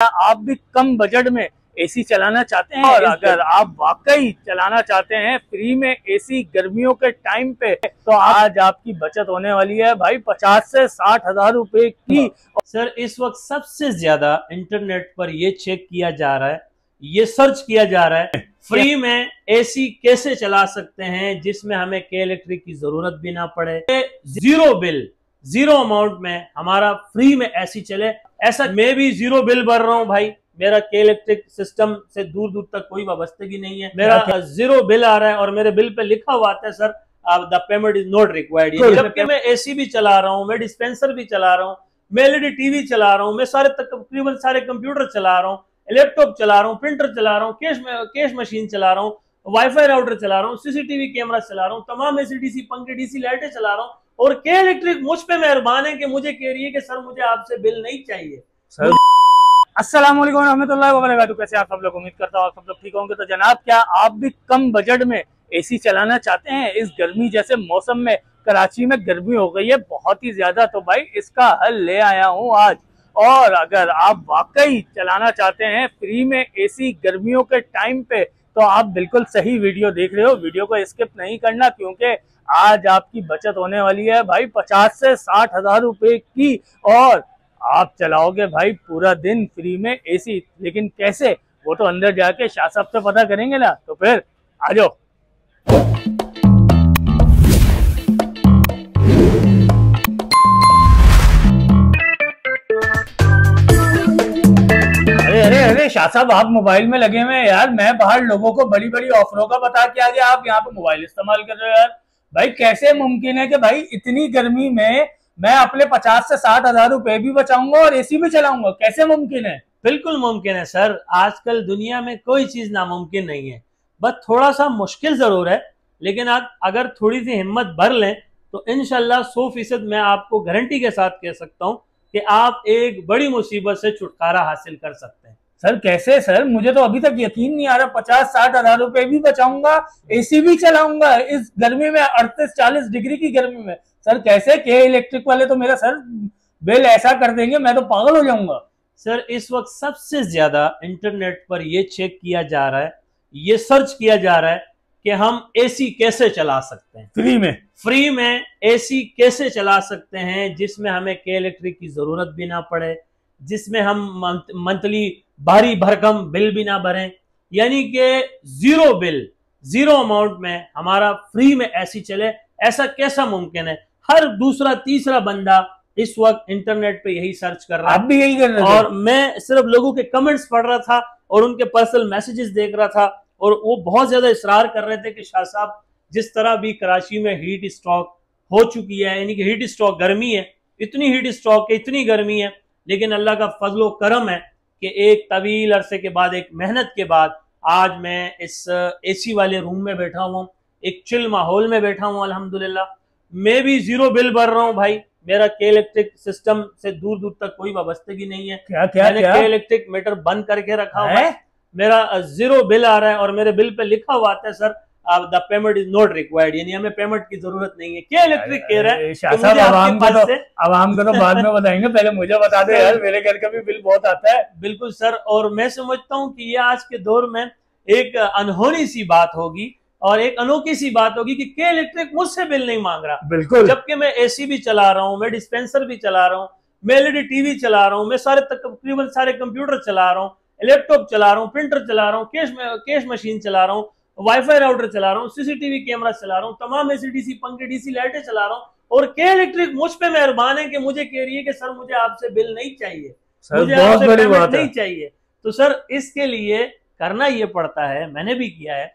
आप भी कम बजट में एसी चलाना चाहते हैं और अगर आप वाकई चलाना चाहते हैं फ्री में एसी गर्मियों के टाइम पे, तो आज आपकी बचत होने वाली है भाई 50 से 60 हजार रुपए की। सर इस वक्त सबसे ज्यादा इंटरनेट पर ये चेक किया जा रहा है, ये सर्च किया जा रहा है फ्री में एसी कैसे चला सकते हैं जिसमें हमें के इलेक्ट्रिक की जरूरत भी ना पड़े, जीरो बिल जीरो अमाउंट में हमारा फ्री में एसी चले। ऐसा मैं भी जीरो बिल भर रहा हूं भाई, मेरा के इलेक्ट्रिक सिस्टम से दूर दूर तक कोई वाबस्तगी नहीं है, मेरा जीरो बिल आ रहा है और मेरे बिल पे लिखा हुआ आता है sir the payment is not required. जबकि मैं एसी भी चला रहा हूँ, मैं डिस्पेंसर भी चला रहा हूँ, मैं एलईडी टीवी चला रहा हूँ, मैं तकरीबन सारे कंप्यूटर चला रहा हूँ, लैपटॉप चला रहा हूँ, प्रिंटर चला रहा हूँ, कैश मशीन चला रहा हूँ, वाईफाई राउटर चला रहा हूँ, सीसीटीवी कैमरा चला रहा हूँ, तमाम एसीडीसी पंखे डीसी लाइटें चला रहा हूँ और के इलेक्ट्रिक मुझ पे मेहरबान है कि मुझे कह रही है कि सर मुझे आपसे बिल नहीं चाहिए। अस्सलाम वालेकुम रहमतुल्लाहि व बरकातहू। कैसे आप सब लोग, उम्मीद करता हूँ आप सब लोग ठीक होंगे। तो जनाब, क्या आप भी कम बजट में एसी चलाना चाहते हैं? इस गर्मी जैसे मौसम में कराची में गर्मी हो गई है बहुत ही ज्यादा, तो भाई इसका हल ले आया हूँ आज। और अगर आप वाकई चलाना चाहते हैं फ्री में एसी गर्मियों के टाइम पे, तो आप बिल्कुल सही वीडियो देख रहे हो। वीडियो को स्किप नहीं करना, क्योंकि आज आपकी बचत होने वाली है भाई 50 से 60 हजार रुपए की, और आप चलाओगे भाई पूरा दिन फ्री में एसी। लेकिन कैसे, वो तो अंदर जाके शाह साहब से पता करेंगे ना। तो फिर आ जाओ। अरे शाह साहब, आप मोबाइल में लगे हुए हैं यार। मैं बाहर लोगों को बड़ी बड़ी ऑफरों का बता के आ गया, आप यहाँ पे मोबाइल इस्तेमाल कर रहे हो यार। भाई कैसे मुमकिन है कि भाई इतनी गर्मी में मैं अपने 50 से 60 हजार रुपए भी बचाऊंगा और एसी भी चलाऊंगा? कैसे मुमकिन है? बिल्कुल मुमकिन है सर, आजकल दुनिया में कोई चीज नामुमकिन नहीं है, बस थोड़ा सा मुश्किल जरूर है। लेकिन आप अगर थोड़ी सी हिम्मत भर लें तो इंशाल्लाह 100% मैं आपको गारंटी के साथ कह सकता हूं कि आप एक बड़ी मुसीबत से छुटकारा हासिल कर सकते हैं। सर कैसे? सर मुझे तो अभी तक यकीन नहीं आ रहा। 50-60 हजार रुपए भी बचाऊंगा, एसी भी चलाऊंगा इस गर्मी में, 38-40 डिग्री की गर्मी में। सर कैसे? के इलेक्ट्रिक वाले तो मेरा सर बिल ऐसा कर देंगे, मैं तो पागल हो जाऊंगा। सर इस वक्त सबसे ज्यादा इंटरनेट पर यह चेक किया जा रहा है, ये सर्च किया जा रहा है कि हम एसी कैसे चला सकते हैं फ्री में एसी कैसे चला सकते हैं जिसमें हमें के इलेक्ट्रिक की जरूरत भी ना पड़े, जिसमें हम मंथली भारी भरकम बिल भी ना भरें, यानी कि जीरो बिल जीरो अमाउंट में हमारा फ्री में एसी चले। ऐसा कैसा मुमकिन है? हर दूसरा तीसरा बंदा इस वक्त इंटरनेट पे यही सर्च कर रहा है, आप भी यही कर रहे थे। और मैं सिर्फ लोगों के कमेंट्स पढ़ रहा था और उनके पर्सनल मैसेजेस देख रहा था, और वो बहुत ज्यादा इसरार कर रहे थे कि शाह साहब जिस तरह भी कराची में हीट स्ट्रोक हो चुकी है, यानी कि हीट स्ट्रोक गर्मी है, इतनी हीट स्ट्रोक है, इतनी गर्मी है, लेकिन अल्लाह का फजलो करम है कि एक तवील अरसे के बाद, एक मेहनत के बाद आज मैं इस एसी वाले रूम में बैठा हुआ हूँ, एक चिल माहौल में बैठा हूँ अल्हम्दुलिल्लाह। मैं भी जीरो बिल भर रहा हूँ भाई, मेरा के इलेक्ट्रिक सिस्टम से दूर दूर तक कोई वाबस्तगी नहीं है। मैंने के इलेक्ट्रिक मीटर बंद करके रखा हुआ है, मेरा जीरो बिल आ रहा है और मेरे बिल पे लिखा हुआ आता है sir the payment is not required, यानी हमें पेमेंट की जरूरत नहीं है। क्या इलेक्ट्रिक कह रहा है आवाम को तो बाद में बताएंगे, पहले मुझे बता दो यार, मेरे घर का भी बिल बहुत आता है। बिल्कुल सर, और मैं समझता हूँ कि ये आज के दौर में एक अनहोनी सी बात होगी और एक अनोखी सी बात होगी कि के इलेक्ट्रिक मुझसे बिल नहीं मांग रहा। बिल्कुल, जबकि मैं एसी भी चला रहा हूँ, मैं डिस्पेंसर भी चला रहा हूँ, मैं एलईडी टीवी चला रहा हूँ, मैं तकरीबन सारे कंप्यूटर चला रहा हूँ, लैपटॉप चला रहा हूँ, प्रिंटर चला रहा हूँ, कैश मशीन चला रहा हूँ, वाईफाई राउटर चला रहा हूँ, सीसीटीवी कैमरा चला रहा हूँ, तमाम एसीडीसी पंखे डीसी लाइटें चला रहा हूँ, और के इलेक्ट्रिक मुझ पे मेहरबान है कि मुझे कह रही है कि सर मुझे आपसे बिल नहीं चाहिए, मुझे आपसे पेमेंट नहीं चाहिए। तो सर इसके लिए करना ये पड़ता है, मैंने भी किया है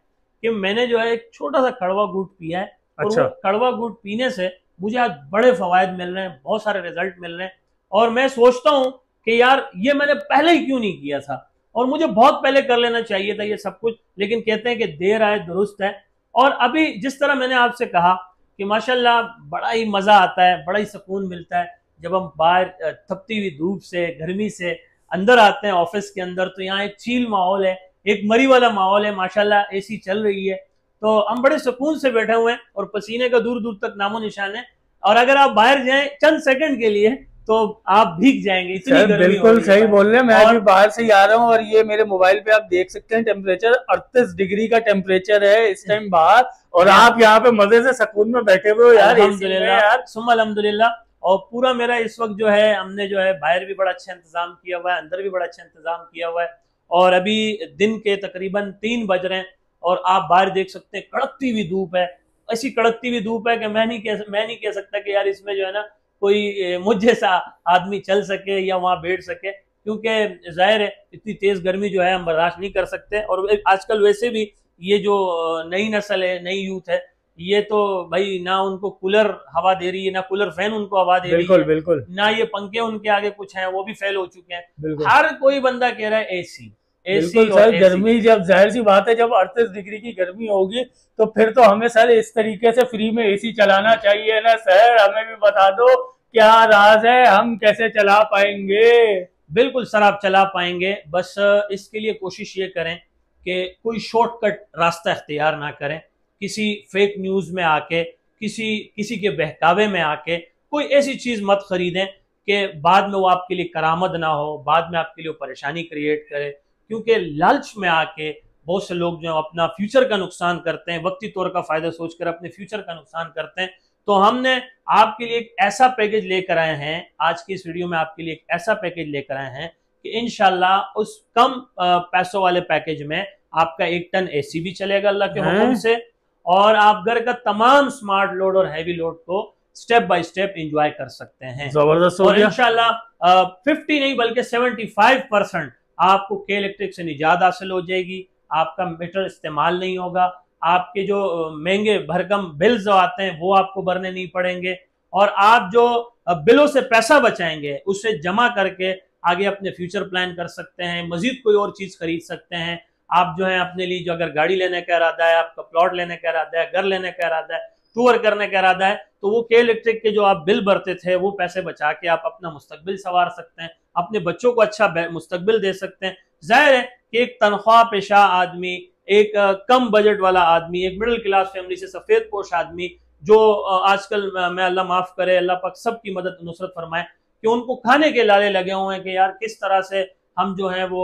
कि मैंने जो है एक छोटा सा कड़वा गुड़ पिया है। अच्छा। और कड़वा गुड़ पीने से मुझे आज बड़े फवायद मिल रहे हैं, बहुत सारे रिजल्ट मिल रहे हैं, और मैं सोचता हूं कि यार ये मैंने पहले ही क्यों नहीं किया था, और मुझे बहुत पहले कर लेना चाहिए था ये सब कुछ। लेकिन कहते हैं कि देर आए दुरुस्त है, और अभी जिस तरह मैंने आपसे कहा कि माशाल्लाह बड़ा ही मजा आता है, बड़ा ही सुकून मिलता है जब हम बाहर तपती हुई धूप से, गर्मी से अंदर आते हैं ऑफिस के अंदर, तो यहाँ एक चील माहौल है, एक मरी वाला माहौल है, माशाल्लाह एसी चल रही है, तो हम बड़े सुकून से बैठे हुए हैं और पसीने का दूर दूर तक नामो निशान है। और अगर आप बाहर जाएं चंद सेकंड के लिए तो आप भीग जाएंगे, इतनी गर्मी बिल्कुल सही बोल रहे हैं। मैं और भी बाहर से ही आ रहा हूँ और ये मेरे मोबाइल पे आप देख सकते हैं टेम्परेचर 38 डिग्री का टेम्परेचर है इस टाइम बाहर, और आप यहाँ पे मजे से सुकून में बैठे हुए हो यार, अल्हम्दुलिल्लाह यार। सुम्मा अल्हम्दुलिल्लाह। और पूरा मेरा इस वक्त जो है, हमने जो है बाहर भी बड़ा अच्छा इंतजाम किया हुआ है, अंदर भी बड़ा अच्छा इंतजाम किया हुआ है। और अभी दिन के तकरीबन 3 बज रहे हैं और आप बाहर देख सकते हैं कड़कती हुई धूप है। ऐसी कड़कती हुई धूप है कि मैं नहीं कह सकता कि यार इसमें जो है ना कोई मुझ जैसा आदमी चल सके या वहां बैठ सके, क्योंकि जाहिर है इतनी तेज गर्मी जो है हम बर्दाश्त नहीं कर सकते। और आजकल वैसे भी ये जो नई नस्ल है, नई यूथ है, ये तो भाई ना उनको कूलर हवा दे रही है, ना कूलर फैन उनको हवा दे रही है, बिल्कुल ना ये पंखे उनके आगे कुछ हैं, वो भी फेल हो चुके हैं। बिल्कुल हर कोई बंदा कह रहा है एसी एसी बिल्कुल और सर। गर्मी, जब जाहिर सी बात है जब 38 डिग्री की गर्मी होगी तो फिर तो हमें सर इस तरीके से फ्री में एसी चलाना चाहिए ना सर। हमें भी बता दो क्या राज है, हम कैसे चला पाएंगे। बिल्कुल सर, आप चला पाएंगे, बस इसके लिए कोशिश ये करें कि कोई शॉर्टकट रास्ता इख्तियार ना करें, किसी फेक न्यूज में आके, किसी के बहकावे में आके कोई ऐसी चीज मत खरीदें कि बाद में वो आपके लिए करामत ना हो, बाद में आपके लिए परेशानी क्रिएट करे। क्योंकि लालच में आके बहुत से लोग जो अपना फ्यूचर का नुकसान करते हैं, वक्ती तौर का फायदा सोचकर अपने फ्यूचर का नुकसान करते हैं। तो हमने आपके लिए एक ऐसा पैकेज लेकर आए हैं, आज की इस वीडियो में आपके लिए एक ऐसा पैकेज लेकर आए हैं कि इंशाल्लाह उस कम पैसों वाले पैकेज में आपका 1 टन एसी भी चलेगा अल्लाह के हुक्म से, और आप घर का तमाम स्मार्ट लोड और हैवी लोड को स्टेप बाय स्टेप एंजॉय कर सकते हैं। जबरदस्त हो और गया। इंशाल्लाह 50 नहीं बल्कि 75% आपको के इलेक्ट्रिक से निजात हासिल हो जाएगी। आपका मीटर इस्तेमाल नहीं होगा, आपके जो महंगे भरकम बिल जो आते हैं वो आपको भरने नहीं पड़ेंगे, और आप जो बिलों से पैसा बचाएंगे उसे जमा करके आगे अपने फ्यूचर प्लान कर सकते हैं, मजीद कोई और चीज खरीद सकते हैं। आप जो है अपने लिए जो अगर गाड़ी लेने का इरादा है, आपका प्लॉट लेने का इरादा है, घर लेने का इरादा है, टूर करने का इरादा है, तो वो के इलेक्ट्रिक के जो आप बिल भरते थे वो पैसे बचा के आप अपना मुस्तकबिल संवार सकते हैं, अपने बच्चों को अच्छा मुस्तकबिल दे सकते हैं। जाहिर है कि एक तनख्वाह पेशा आदमी, एक कम बजट वाला आदमी, एक मिडिल क्लास फैमिली से सफेद पोश आदमी जो आजकल मैं अल्लाह माफ करे, अल्लाह पाक सबकी मदद नुसरत फरमाए, कि उनको खाने के लाले लगे हुए हैं कि यार किस तरह से हम जो है वो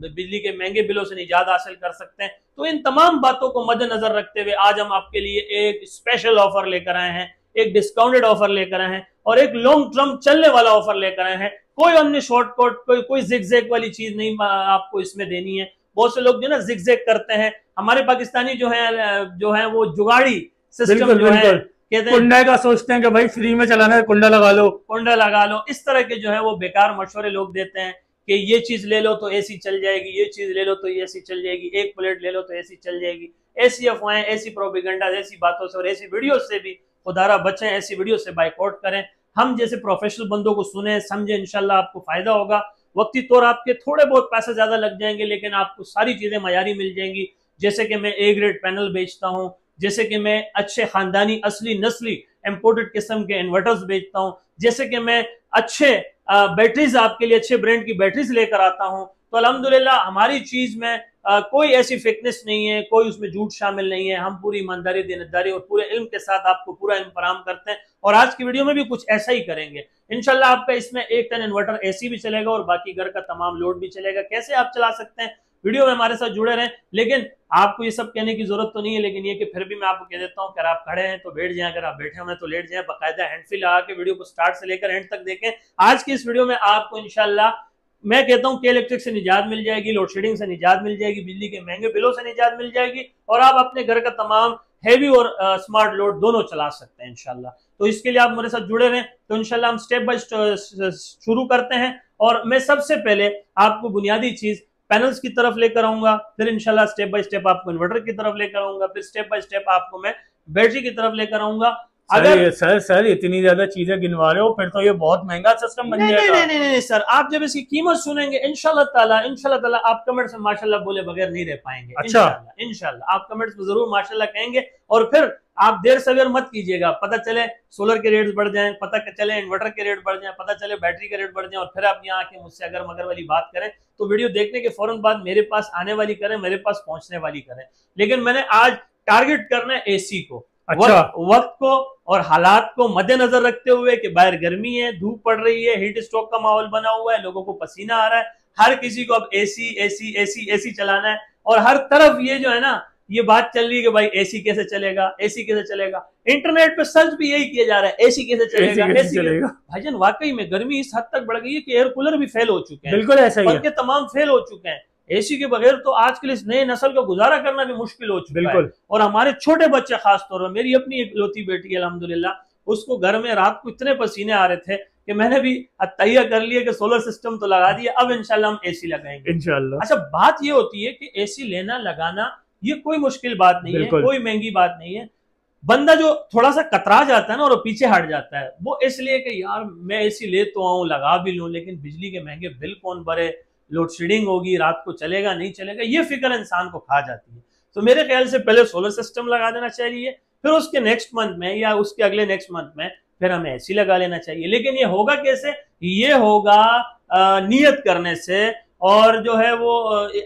बिजली के महंगे बिलों से निजात हासिल कर सकते हैं। तो इन तमाम बातों को मद्देनजर रखते हुए आज हम आपके लिए एक स्पेशल ऑफर लेकर आए हैं, एक डिस्काउंटेड ऑफर लेकर आए हैं और एक लॉन्ग टर्म चलने वाला ऑफर लेकर आए हैं। कोई हमने शॉर्टकट, कोई जिगजैग वाली चीज नहीं आपको इसमें देनी है। बहुत से लोग जो ना जिगजैग करते हैं, हमारे पाकिस्तानी जो है वो जुगाड़ी सिस्टम जो है कहते हैं, कुंडा का सोचते हैं कि भाई फ्री में चलाना है, कुंडा लगा लो। इस तरह के जो है वो बेकार मशवरे लोग देते हैं कि ये चीज ले लो तो एसी चल जाएगी, ये चीज ले लो तो एसी चल जाएगी, एक प्लेट ले लो तो एसी चल जाएगी। ऐसी अफवाहें, ऐसी प्रोपेगेंडा, ऐसी बातों से और ऐसी वीडियो से भी खुदारा बचें, ऐसी वीडियो से बाइकआउट करें। हम जैसे प्रोफेशनल बंदों को सुने समझे, इंशाल्लाह आपको फायदा होगा। वक्ती तौर आपके थोड़े बहुत पैसे ज्यादा लग जाएंगे लेकिन आपको सारी चीजें मयारी मिल जाएंगी। जैसे कि मैं ए ग्रेड पैनल बेचता हूँ, जैसे कि मैं अच्छे खानदानी असली नस्ली इंपोर्टेड किस्म के इन्वर्टर्स बेचता हूँ, जैसे कि मैं अच्छे बैटरीज आपके लिए अच्छे ब्रांड की बैटरीज लेकर आता हूँ। तो अल्हम्दुलिल्लाह हमारी चीज में कोई ऐसी फेकनेस नहीं है, कोई उसमें झूठ शामिल नहीं है। हम पूरी ईमानदारी, देनदारी और पूरे इल्म के साथ आपको पूरा इल्म फराहम करते हैं और आज की वीडियो में भी कुछ ऐसा ही करेंगे इंशाल्लाह। आपका इसमें 1 टन इन्वर्टर एसी भी चलेगा और बाकी घर का तमाम लोड भी चलेगा। कैसे आप चला सकते हैं, वीडियो में हमारे साथ जुड़े रहें। लेकिन आपको ये सब कहने की जरूरत तो नहीं है, लेकिन ये कि फिर भी मैं आपको कह देता हूँ कि अगर आप खड़े हैं तो बैठ जाएं, अगर आप बैठे हुए हैं तो लेट जाएं। बाकायदा हैंडफ्री लगा के वीडियो को स्टार्ट से लेकर एंड तक देखें। आज की इस वीडियो में आपको इंशाल्लाह मैं कहता हूं कि इलेक्ट्रिक से निजात मिल जाएगी, लोड शेडिंग से निजात मिल जाएगी, बिजली के महंगे बिलों से निजात मिल जाएगी और आप अपने घर का तमाम हैवी और स्मार्ट लोड दोनों चला सकते हैं इंशाल्लाह। तो इसके लिए आप मेरे साथ जुड़े रहें। तो इंशाल्लाह हम स्टेप बाय शुरू करते हैं और मैं सबसे पहले आपको बुनियादी चीज पैनल्स की तरफ लेकर आऊंगा, फिर इंशाल्लाह स्टेप बाय स्टेप आपको इन्वर्टर की तरफ लेकर आऊंगा, फिर स्टेप बाय स्टेप आपको मैं बैटरी की तरफ लेकर आऊंगा। अगर सर इतनी ज्यादा चीजें गिनवा रहे हो फिर तो ये बहुत महंगा सिस्टम बन जाएगा। नहीं सर, आप जब इसकी कीमत सुनेंगे इंशाल्लाह ताला आप कमेंट में माशाल्लाह बोले बगैर नहीं रह पाएंगे। अच्छा, इंशाल्लाह आप कमेंट्स में जरूर माशाल्लाह कहेंगे और फिर आप देर सवेर मत कीजिएगा। पता चले सोलर के रेट्स बढ़ जाएं, पता चले इन्वर्टर के रेट बढ़ जाएं, पता चले बैटरी के रेट बढ़ जाएं और फिर आप यहाँ आके मुझसे अगर मगर वाली बात करें तो वीडियो देखने के फौरन बाद मेरे पास आने वाली करें, मेरे पास पहुंचने वाली करें। लेकिन मैंने आज टारगेट करना है एसी को। अच्छा। वक्त को और हालात को मद्देनजर रखते हुए कि बाहर गर्मी है, धूप पड़ रही है, हीट स्ट्रोक का माहौल बना हुआ है, लोगों को पसीना आ रहा है, हर किसी को अब एसी एसी एसी एसी चलाना है। और हर तरफ ये जो है ना, ये बात चल रही है कि भाई एसी कैसे चलेगा, एसी कैसे चलेगा। इंटरनेट पे सर्च भी यही किया जा रहा है, एसी कैसे चलेगा, एसी चलेगा। भाईजान वाकई में गर्मी इस हद तक बढ़ गई है कि एयर कूलर भी फेल हो चुके हैं, बिल्कुल ऐसा ही है, पंखे तमाम फेल हो चुके हैं। एसी के बगैर तो आजकल इस नए नस्ल का गुजारा करना भी मुश्किल हो चुका है। और हमारे छोटे बच्चे खास तौर पर, मेरी अपनी इकलौती बेटी है अल्हम्दुलिल्लाह, उसको घर में रात को इतने पसीने आ रहे थे कि मैंने भी तैयार कर लिया कि सोलर सिस्टम तो लगा दिया, अब इंशाल्लाह हम एसी लगाएंगे इंशाल्लाह। अच्छा, बात ये होती है कि एसी लेना लगाना ये कोई मुश्किल बात नहीं है, कोई महंगी बात नहीं है। बंदा जो थोड़ा सा कतरा जाता है ना और पीछे हट जाता है, वो इसलिए कि यार मैं एसी ले तो आऊं, लगा भी लूं, लेकिन बिजली के महंगे बिल कौन भरे, लोड शेडिंग होगी, रात को चलेगा नहीं चलेगा, ये फिक्र इंसान को खा जाती है। तो मेरे ख्याल से पहले सोलर सिस्टम लगा देना चाहिए, फिर उसके नेक्स्ट मंथ में या उसके अगले नेक्स्ट मंथ में फिर हमें एसी लगा लेना चाहिए। लेकिन ये होगा कैसे? ये होगा नियत करने से और जो है वो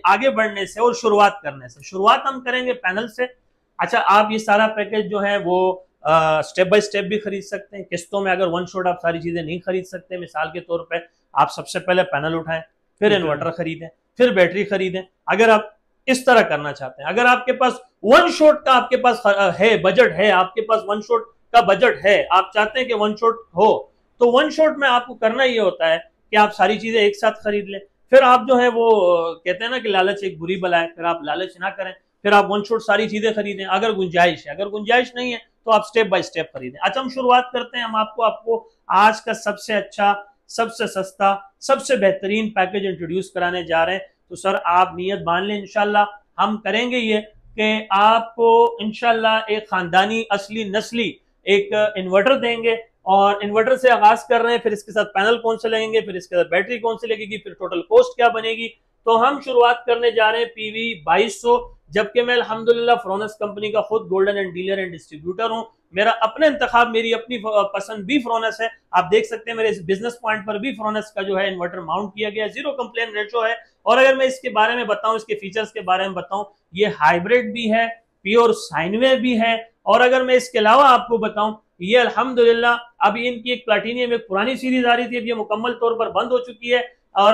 आगे बढ़ने से और शुरुआत करने से। शुरुआत हम करेंगे पैनल से। अच्छा, आप ये सारा पैकेज जो है वो स्टेप बाय स्टेप भी खरीद सकते हैं किस्तों में। अगर वन शॉट आप सारी चीजें नहीं खरीद सकते, मिसाल के तौर पे आप सबसे पहले पैनल उठाएं, फिर इन्वर्टर खरीदें, फिर बैटरी खरीदें। अगर आप इस तरह करना चाहते हैं, अगर आपके पास वन शॉट का आपके पास है बजट है, आपके पास वन शॉट का बजट है, आप चाहते हैं कि वन शॉट हो, तो वन शॉट में आपको करना ये होता है कि आप सारी चीजें एक साथ खरीद लें। फिर आप जो है वो कहते हैं ना कि लालच एक बुरी बला है, फिर आप लालच ना करें, फिर आप वन शॉट सारी चीजें खरीदें अगर गुंजाइश है। अगर गुंजाइश नहीं है तो आप स्टेप बाय स्टेप खरीदें। अच्छा, हम शुरुआत करते हैं। हम आपको आज का सबसे अच्छा, सबसे सस्ता, सबसे बेहतरीन पैकेज इंट्रोड्यूस कराने जा रहे हैं। तो सर आप नियत मान लें, इंशाल्लाह हम करेंगे ये कि आपको इंशाल्लाह एक खानदानी असली नस्ली एक इन्वर्टर देंगे। और इन्वर्टर से आगाज कर रहे हैं, फिर इसके साथ पैनल कौन से लगेंगे, फिर इसके साथ बैटरी कौन सी लगेगी, फिर टोटल कॉस्ट क्या बनेगी। तो हम शुरुआत करने जा रहे हैं पीवी 2200, जबकि मैं अल्हम्दुलिल्लाह फ्रोनस कंपनी का खुद golden and dealer and distributor हूं। मेरा अपना इंतखाब, मेरी अपनी पसंद भी फ्रोनस है। आप देख सकते हैं मेरे इस बिजनेस पॉइंट पर भी फ्रोनस का जो है इन्वर्टर माउंट किया गया, 0 कंप्लेन रेशो है। और अगर मैं इसके बारे में बताऊं, इसके फीचर्स के बारे में बताऊं, ये हाइब्रिड भी है, प्योर साइन वेव भी है। और अगर मैं इसके अलावा आपको बताऊं, ये अल्हम्दुलिल्लाह अभी इनकी एक प्लैटिनियम एक पुरानी सीरीज आ रही थी, अब ये मुकम्मल तौर पर बंद हो चुकी है। और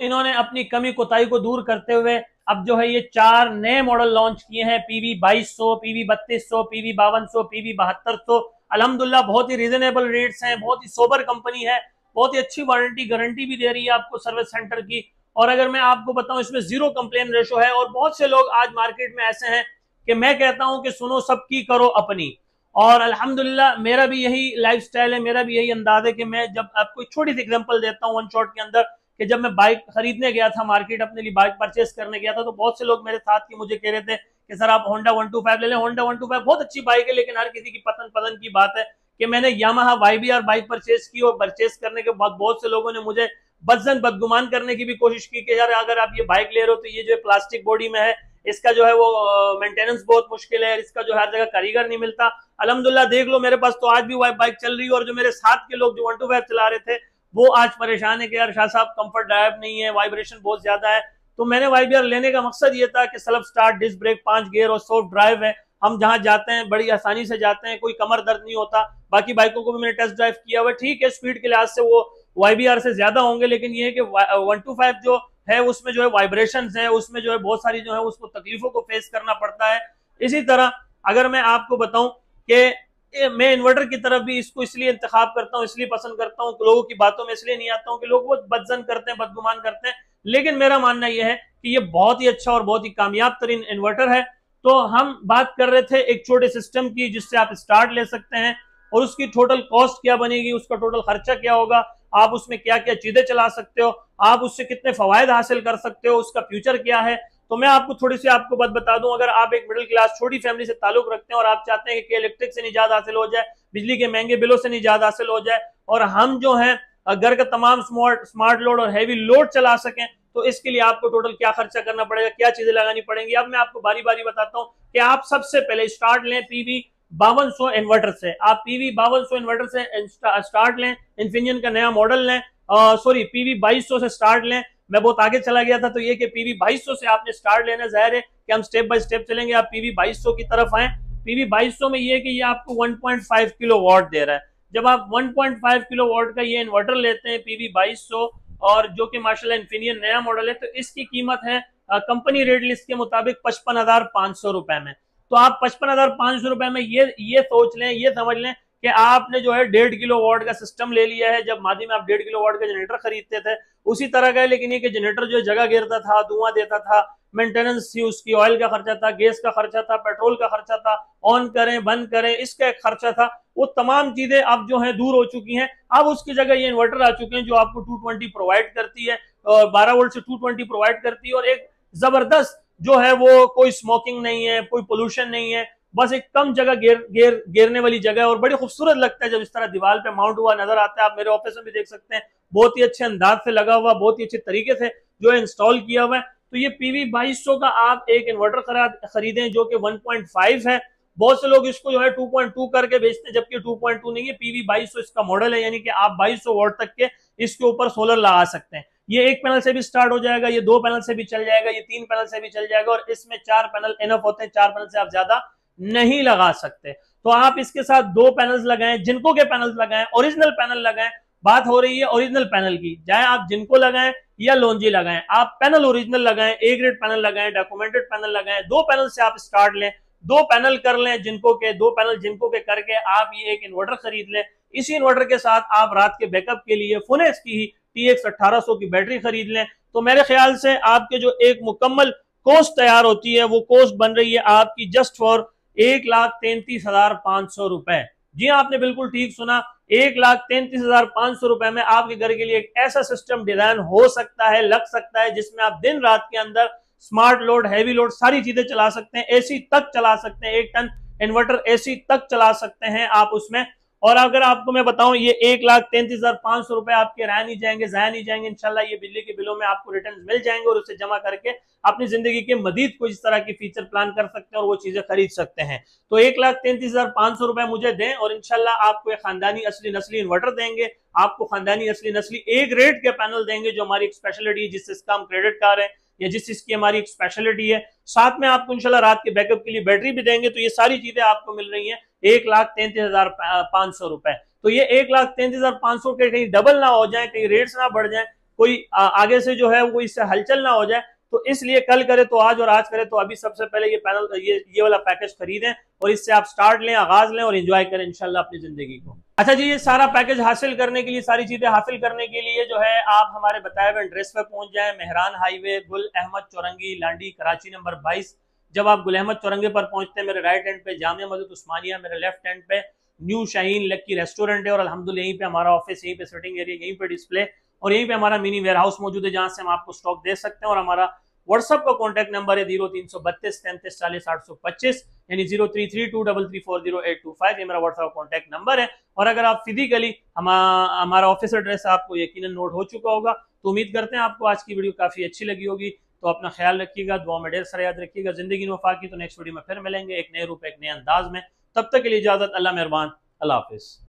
इन्होंने अपनी कमी कोताही को दूर करते हुए अब जो है ये 4 नए मॉडल लॉन्च किए हैं, पीवी 2200, पीवी 3200, पीवी 5200, पीवी 7200। अल्हम्दुलिल्लाह बहुत ही रीजनेबल रेट्स हैं, बहुत ही सोबर कंपनी है, बहुत ही अच्छी वारंटी गारंटी भी दे रही है आपको सर्विस सेंटर की। और अगर मैं आपको बताऊं, इसमें 0 कंप्लेन रेशो है। और बहुत से लोग आज मार्केट में ऐसे हैं कि मैं कहता हूं कि सुनो सबकी करो अपनी, और अल्हम्दुलिल्लाह मेरा भी यही लाइफस्टाइल है, मेरा भी यही अंदाज है कि मैं जब आपको छोटी सी एग्जांपल देता हूं वन शॉट के अंदर, कि जब मैं बाइक खरीदने गया था मार्केट, अपने लिए बाइक परचेस करने गया था, तो बहुत से लोग मेरे साथ के मुझे कह रहे थे कि सर आप होंडा 125 ले लें। होंडा 125 बहुत अच्छी बाइक है, लेकिन हर किसी की पसंद की बात है। कि मैंने यामाहा YBR बाइक परचेस की, और परचेस करने के बाद बहुत से लोगों ने मुझे बदगुमान करने की भी कोशिश की कि यार अगर आप ये बाइक ले रहे हो तो ये जो प्लास्टिक बॉडी में है, इसका जो है वो मेंटेनेंस बहुत मुश्किल है, इसका जो हर जगह कारीगर नहीं मिलता। अल्हम्दुलिल्लाह देख लो मेरे पास तो आज भी बाइक चल रही है। और जो मेरे साथ के लोग जो 125 चला रहे थे, वो आज परेशान है कि यार शाह साहब कंफर्ट ड्राइव नहीं है, वाइब्रेशन बहुत ज्यादा है। तो मैंने YBR लेने का मकसद ये था कि self start, disc brake, 5 gear और सॉफ्ट ड्राइव है। हम जहां जाते हैं बड़ी आसानी से जाते हैं, कोई कमर दर्द नहीं होता। बाकी बाइकों को भी मैंने टेस्ट ड्राइव किया हुआ, ठीक है स्पीड के लिहाज से वो YBR से ज्यादा होंगे, लेकिन ये है कि 125 जो है उसमें जो है वाइब्रेशंस है, उसमें जो है बहुत सारी जो है उसको तकलीफों को फेस करना पड़ता है। इसी तरह अगर मैं आपको बताऊं कि मैं इन्वर्टर की तरफ भी इसको इसलिए इंतखाब करता हूं, इसलिए पसंद करता हूं, लोगों की बातों में इसलिए नहीं आता हूं कि लोग वो बदजन करते हैं, बदगुमान करते हैं। लेकिन मेरा मानना यह है कि ये बहुत ही अच्छा और बहुत ही कामयाब तरीन इन्वर्टर है। तो हम बात कर रहे थे एक छोटे सिस्टम की जिससे आप स्टार्ट ले सकते हैं, और उसकी टोटल कॉस्ट क्या बनेगी, उसका टोटल खर्चा क्या होगा, आप उसमें क्या क्या चीजें चला सकते हो, आप उससे कितने फवायद हासिल कर सकते हो, उसका फ्यूचर क्या है। तो मैं आपको थोड़ी सी आपको बात बता दूं, अगर आप एक मिडिल क्लास छोटी फैमिली से ताल्लुक रखते हैं और आप चाहते हैं कि इलेक्ट्रिक से निजात हासिल हो जाए, बिजली के महंगे बिलों से निजात हासिल हो जाए, और हम जो है घर का तमाम स्मार्ट लोड और हैवी लोड चला सकें, तो इसके लिए आपको टोटल क्या खर्चा करना पड़ेगा, क्या चीजें लगानी पड़ेंगी। अब मैं आपको बारी बारी बताता हूँ कि आप सबसे पहले स्टार्ट लें पीवी 5200 इन्वर्टर से। आप पीवी 5200 इन्वर्टर से स्टार्ट लें, इन्फिनियन का नया मॉडल लें, सॉरी पीवी 2200 से स्टार्ट लें। मैं बहुत आगे चला गया था, तो ये कि पीवी 2200 से आपने स्टार्ट लेना, जाहिर है कि हम स्टेप बाय स्टेप चलेंगे। आप पीवी 2200 की तरफ आए। PV 2200 में ये है कि ये आपको 1.5 किलो वॉट दे रहा है। जब आप 1.5 किलो वॉट का ये इन्वर्टर लेते हैं PV 2200, और जो कि माशाल्लाह इन्फिनियन नया मॉडल है, तो इसकी कीमत है कंपनी रेट लिस्ट के मुताबिक 55,500 रुपए में। तो आप 55,500 रुपए में ये सोच लें, ये समझ लें कि आपने जो है 1.5 किलो वॉट का सिस्टम ले लिया है। जब मादी में आप 1.5 किलो वॉट का जनरेटर खरीदते थे उसी तरह का है, लेकिन ये कि जनरेटर जो जगह गिरता था, धुआं देता था, मेंटेनेंस थी उसकी, ऑयल का खर्चा था, गैस का खर्चा था, पेट्रोल का खर्चा था, ऑन करें बंद करें इसका एक खर्चा था, वो तमाम चीजें अब जो है दूर हो चुकी हैं। अब उसकी जगह ये इन्वर्टर आ चुके हैं जो आपको 220 प्रोवाइड करती है, और 12 वोल्ट से 220 प्रोवाइड करती है, और एक जबरदस्त जो है वो कोई स्मोकिंग नहीं है, कोई पोल्यूशन नहीं है, बस एक कम जगह घेरने वाली जगह है, और बड़ी खूबसूरत लगता है जब इस तरह दीवार पे माउंट हुआ नजर आता है। आप मेरे ऑफिस में भी देख सकते हैं, बहुत ही अच्छे अंदाज से लगा हुआ, बहुत ही अच्छे तरीके से जो है इंस्टॉल किया हुआ है। तो ये PV 2200 का आप एक इन्वर्टर खरीदें जो कि 1.5 है। बहुत से लोग इसको जो है 2.2 करके बेचते हैं, जबकि 2.2 नहीं है, PV 2200 इसका मॉडल है, यानी कि आप 2200 वॉट तक के इसके ऊपर सोलर लगा सकते हैं। ये एक पैनल से भी स्टार्ट हो जाएगा, ये 2 पैनल से भी चल जाएगा, ये 3 पैनल से भी चल जाएगा, और इसमें 4 पैनल इनफ होते हैं। 4 पैनल से आप ज्यादा नहीं लगा सकते। तो आप इसके साथ 2 पैनल्स लगाएं, जिनको के पैनल्स लगाएं, ओरिजिनल पैनल लगाएं। बात हो रही है ओरिजिनल पैनल की, चाहे आप जिनको लगाएं या लोन्जी लगाएं, आप पैनल ओरिजिनल लगाएं, ए ग्रेड पैनल लगाएं, डॉक्यूमेंटेड पैनल लगाएं। 2 पैनल से आप स्टार्ट लें, 2 पैनल कर लें जिनको के, 2 पैनल जिनको के करके आप ये एक इन्वर्टर खरीद लें। इसी इन्वर्टर के साथ आप रात के बैकअप के लिए फुनेक्स की ही TX 1800 की बैटरी खरीद लें। तो मेरे ख्याल से आपके जो एक मुकम्मल कोस्ट तैयार होती है, वो कोस्ट बन रही है आपकी जस्ट फॉर 1,33,500 रुपए। जी आपने बिल्कुल ठीक सुना, 1,33,500 रुपए में आपके घर के लिए एक ऐसा सिस्टम डिजाइन हो सकता है, लग सकता है, जिसमें आप दिन रात के अंदर स्मार्ट लोड, हैवी लोड सारी चीजें चला सकते हैं, AC तक चला सकते हैं, 1 टन इन्वर्टर AC तक चला सकते हैं आप उसमें। और अगर आपको मैं बताऊं, ये 1,33,500 रुपए आपके रह नहीं जाएंगे, जाया नहीं जाएंगे। इंशाल्लाह ये बिजली के बिलों में आपको रिटर्न मिल जाएंगे, और उसे जमा करके अपनी जिंदगी के मजीद कुछ इस तरह की फीचर प्लान कर सकते हैं और वो चीजें खरीद सकते हैं। तो 1,33,500 रुपए मुझे दें, और इंशाल्लाह आपको एक खानदानी असली नस्ली इन्वर्टर देंगे, आपको खानदानी असली नस्ली A ग्रेड के पैनल देंगे, जो हमारी एक स्पेशलिटी है, जिससे इसका हम क्रेडिट कर रहे हैं, या जिस चीज की हमारी एक स्पेशलिटी है। साथ में आपको इंशाल्लाह रात के बैकअप के लिए बैटरी भी देंगे। तो ये सारी चीजें आपको मिल रही हैं 1,33,500 रुपए। तो ये 1,33,500 के कहीं डबल ना हो जाए, कहीं रेट्स ना बढ़ जाए, कोई आगे से जो है वो इससे हलचल ना हो जाए। तो इसलिए कल करे तो आज, और आज करे तो अभी, सबसे पहले ये पैनल, ये वाला पैकेज खरीदें, और इससे आप स्टार्ट लें, आगाज लें, और एंजॉय करें इंशाल्लाह अपनी जिंदगी को। अच्छा जी, ये सारा पैकेज हासिल करने के लिए, सारी चीजें हासिल करने के लिए जो है आप हमारे बताए हुए एड्रेस पे पहुंच जाएं। मेहरान हाईवे, गुल अहमद चौरंगी, लांडी, कराची नंबर 22। जब आप गुल अहमद चौरंगी पर पहुंचते हैं, मेरे राइट हैंड पे जामिया मस्जिद उस्मानिया, मेरे लेफ्ट हैंड पे न्यू शाहीन लक्की रेस्टोरेंट है, और अल्हम्दुलिल्लाह यहीं पे हमारा ऑफिस, यहीं पे सिटिंग एरिया, यहीं पे डिस्प्ले, और यहीं पे हमारा मिनी वेयर हाउस मौजूद है, जहां से हम आपको स्टॉक दे सकते हैं। और हमारा व्हाट्सएप का कॉन्टैक्ट नंबर है 0332 33 40 825, यानी 033233400825। ये मेरा व्हाट्सएप कॉन्टैक्ट नंबर है। और अगर आप फिजिकली हमारा ऑफिस एड्रेस आपको यकीनन नोट हो चुका होगा, तो उम्मीद करते हैं आपको आज की वीडियो काफी अच्छी लगी होगी। तो अपना ख्याल रखिएगा, दुआ में ढेर सारा याद रखिएगा। जिंदगी में वफा की। तो नेक्स्ट वीडियो में फिर मिलेंगे एक नए रूप, एक नए अंदाज में। तब तक के लिए इजाजत, अल्लाह मेहरबान, अल्लाह हाफिज।